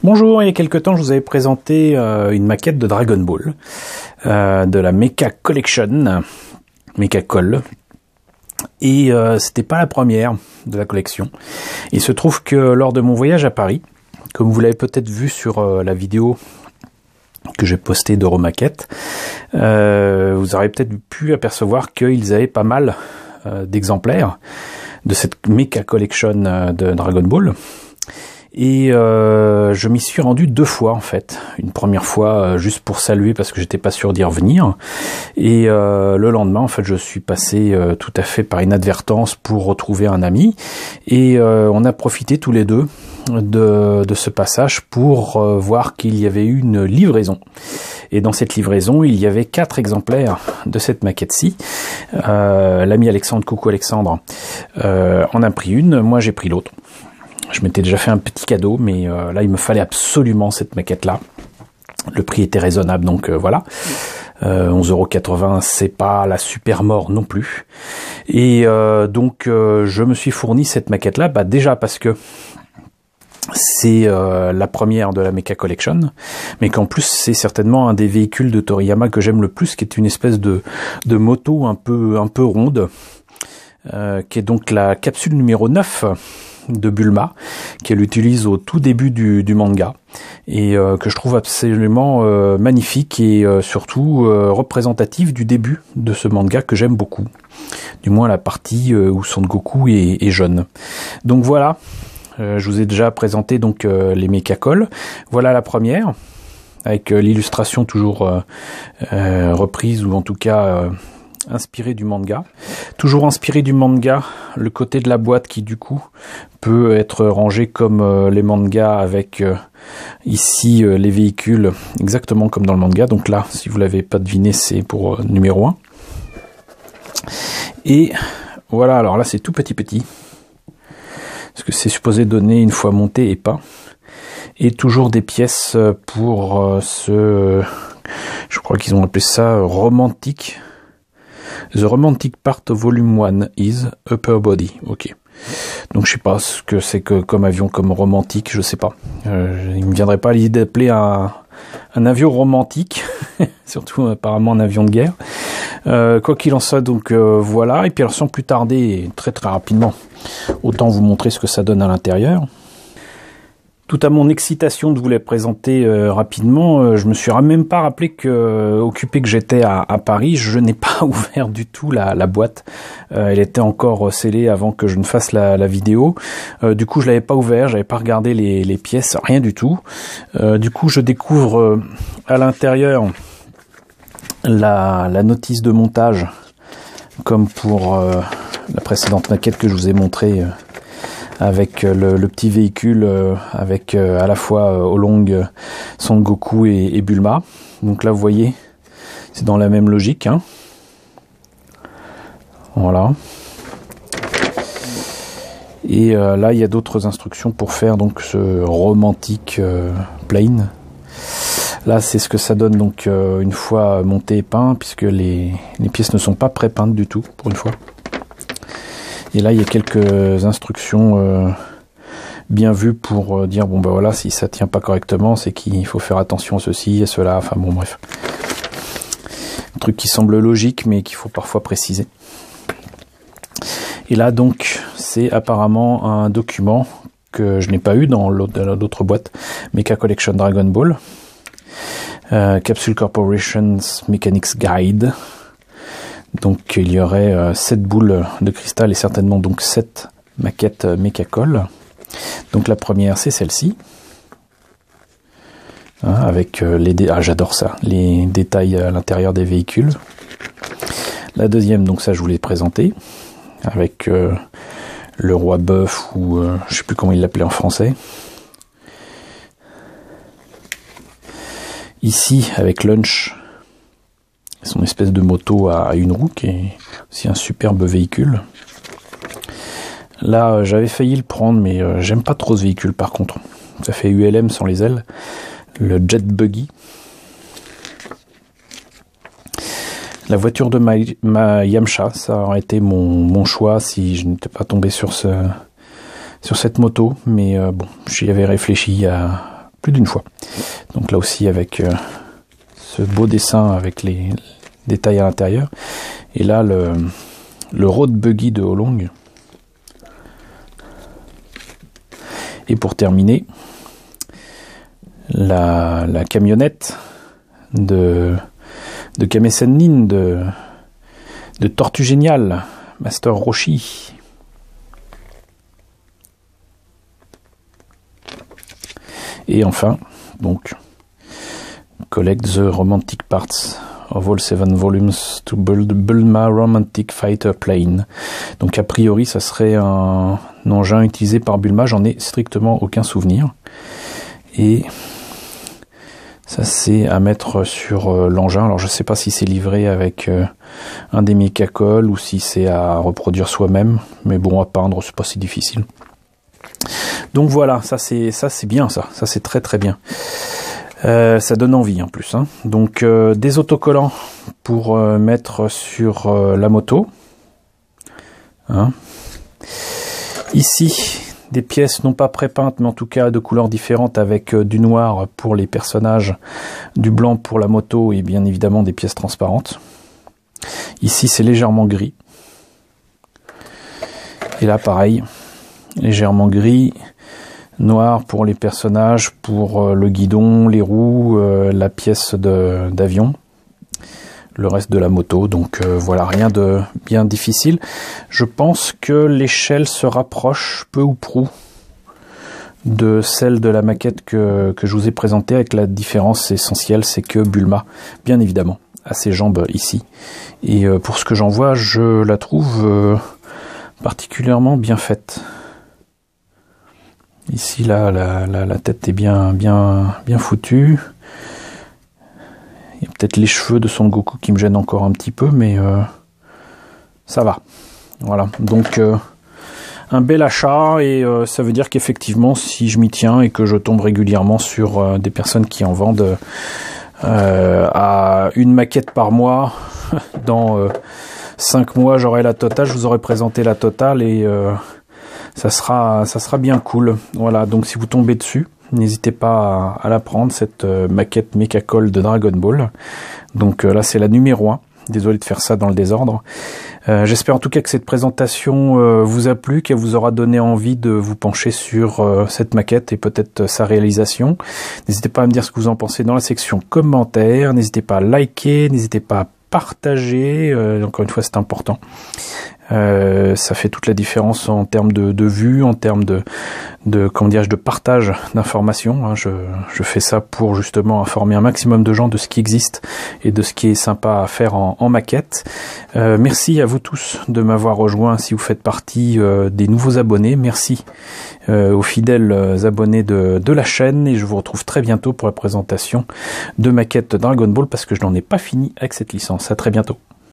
Bonjour, il y a quelques temps je vous avais présenté une maquette de Dragon Ball, de la Mecha Collection, Mecha Col, et c'était pas la première de la collection. Il se trouve que lors de mon voyage à Paris, comme vous l'avez peut-être vu sur la vidéo que j'ai postée d'Euromaquette, vous aurez peut-être pu apercevoir qu'ils avaient pas mal d'exemplaires de cette Mecha Collection de Dragon Ball. Et je m'y suis rendu 2 fois en fait. Une première fois juste pour saluer parce que j'étais pas sûr d'y revenir. Et le lendemain en fait je suis passé tout à fait par inadvertance pour retrouver un ami. Et on a profité tous les deux de ce passage pour voir qu'il y avait eu une livraison. Et dans cette livraison, il y avait 4 exemplaires de cette maquette-ci. L'ami Alexandre, coucou Alexandre, en a pris une, moi j'ai pris l'autre. Je m'étais déjà fait un petit cadeau, mais là, il me fallait absolument cette maquette-là. Le prix était raisonnable, donc voilà. 11,80 €, c'est pas la super mort non plus. Et donc, je me suis fourni cette maquette-là, déjà parce que c'est la première de la Mecha Collection, mais qu'en plus, c'est certainement un des véhicules de Toriyama que j'aime le plus, qui est une espèce de moto un peu ronde, qui est donc la capsule numéro 9, de Bulma, qu'elle utilise au tout début du manga et que je trouve absolument magnifique et surtout représentatif du début de ce manga que j'aime beaucoup, du moins la partie où Son Goku est jeune. Donc voilà, je vous ai déjà présenté donc les Mecha Col. Voilà la première avec l'illustration toujours reprise ou en tout cas inspiré du manga. Toujours inspiré du manga, le côté de la boîte qui du coup peut être rangé comme les mangas avec ici les véhicules exactement comme dans le manga. Donc là, si vous l'avez pas deviné, c'est pour numéro 1. Et voilà, alors là c'est tout petit. Parce que c'est supposé donner une fois monté et pas. Et toujours des pièces pour je crois qu'ils ont appelé ça romantique. The Romantic Part of Volume 1 is Upper Body. Ok. Donc je sais pas ce que c'est que comme avion, comme romantique, je sais pas. Il me viendrait pas l'idée d'appeler un avion romantique, surtout apparemment un avion de guerre. Quoi qu'il en soit, donc voilà. Et puis alors sans plus tarder, très rapidement, autant vous montrer ce que ça donne à l'intérieur. Tout à mon excitation de vous les présenter rapidement, je me suis même pas rappelé que, occupé que j'étais à Paris, je n'ai pas ouvert du tout la boîte. Elle était encore scellée avant que je ne fasse la vidéo. Du coup, je l'avais pas ouvert, j'avais pas regardé les pièces, rien du tout. Du coup, je découvre à l'intérieur la notice de montage, comme pour la précédente maquette que je vous ai montrée. Avec le petit véhicule, avec à la fois Olong, Son Goku et Bulma. Donc là, vous voyez, c'est dans la même logique. Hein. Voilà. Et là, il y a d'autres instructions pour faire donc ce romantique plane. Là, c'est ce que ça donne donc une fois monté et peint, puisque les pièces ne sont pas pré-peintes du tout, pour une fois. Et là, il y a quelques instructions bien vues pour dire, bon ben voilà, si ça tient pas correctement, c'est qu'il faut faire attention à ceci, à cela, enfin bon bref. Un truc qui semble logique, mais qu'il faut parfois préciser. Et là donc, c'est apparemment un document que je n'ai pas eu dans l'autre boîte, Mecha Collection Dragon Ball. Capsule Corporation's Mechanics Guide. Donc il y aurait 7 boules de cristal et certainement donc 7 maquettes Mecha Col. Donc la première c'est celle-ci. Hein, avec j'adore ça, les détails à l'intérieur des véhicules. La deuxième, donc ça je vous l'ai présenté, avec le roi bœuf ou je sais plus comment il l'appelait en français. Ici avec Lunch. Son espèce de moto à une roue qui est aussi un superbe véhicule. Là, j'avais failli le prendre, mais j'aime pas trop ce véhicule par contre. Ça fait ULM sans les ailes. Le Jet Buggy. La voiture de ma Yamcha, ça aurait été mon choix si je n'étais pas tombé sur cette moto. Mais bon, j'y avais réfléchi plus d'une fois. Donc là aussi avec ce beau dessin avec les détails à l'intérieur. Et là le road buggy de Holong. Et pour terminer, la camionnette de Kame Sennin, de Tortue Géniale, Master Roshi. Et enfin, donc, collect the romantic parts of all 7 volumes to build Bulma Romantic Fighter Plane. Donc a priori, ça serait un engin utilisé par Bulma, j'en ai strictement aucun souvenir. Et ça c'est à mettre sur l'engin. Alors je sais pas si c'est livré avec un des mécacols ou si c'est à reproduire soi-même, mais bon, à peindre c'est pas si difficile. Donc voilà, ça c'est bien, ça c'est très très bien. Ça donne envie en plus, hein. Donc des autocollants pour mettre sur la moto, hein. Ici des pièces non pas prépeintes mais en tout cas de couleurs différentes avec du noir pour les personnages, du blanc pour la moto et bien évidemment des pièces transparentes. Ici c'est légèrement gris et là pareil, légèrement gris, noir pour les personnages, pour le guidon, les roues, la pièce d'avion, le reste de la moto. Donc voilà, rien de bien difficile. Je pense que l'échelle se rapproche peu ou prou de celle de la maquette que je vous ai présentée, avec la différence essentielle, c'est que Bulma, bien évidemment, a ses jambes ici. Et pour ce que j'en vois, je la trouve particulièrement bien faite. Ici, là, la tête est bien foutue. Il y a peut-être les cheveux de Son Goku qui me gênent encore un petit peu, mais ça va. Voilà, donc un bel achat, et ça veut dire qu'effectivement, si je m'y tiens et que je tombe régulièrement sur des personnes qui en vendent à une maquette par mois, dans 5 mois, j'aurai la totale, je vous aurai présenté la totale, et ça sera bien cool. Voilà, donc si vous tombez dessus, n'hésitez pas à la prendre, cette maquette Mechacol de Dragon Ball. Donc là c'est la numéro 1, désolé de faire ça dans le désordre. J'espère en tout cas que cette présentation vous a plu, qu'elle vous aura donné envie de vous pencher sur cette maquette et peut-être sa réalisation. N'hésitez pas à me dire ce que vous en pensez dans la section commentaires, n'hésitez pas à liker, n'hésitez pas à partager, encore une fois c'est important. Ça fait toute la différence en termes de vues, en termes de comment dirais-je, de partage d'informations, hein. Je fais ça pour justement informer un maximum de gens de ce qui existe et de ce qui est sympa à faire en maquette. Merci à vous tous de m'avoir rejoint si vous faites partie des nouveaux abonnés. Merci aux fidèles abonnés de la chaîne, et je vous retrouve très bientôt pour la présentation de maquette Dragon Ball, parce que je n'en ai pas fini avec cette licence. À très bientôt.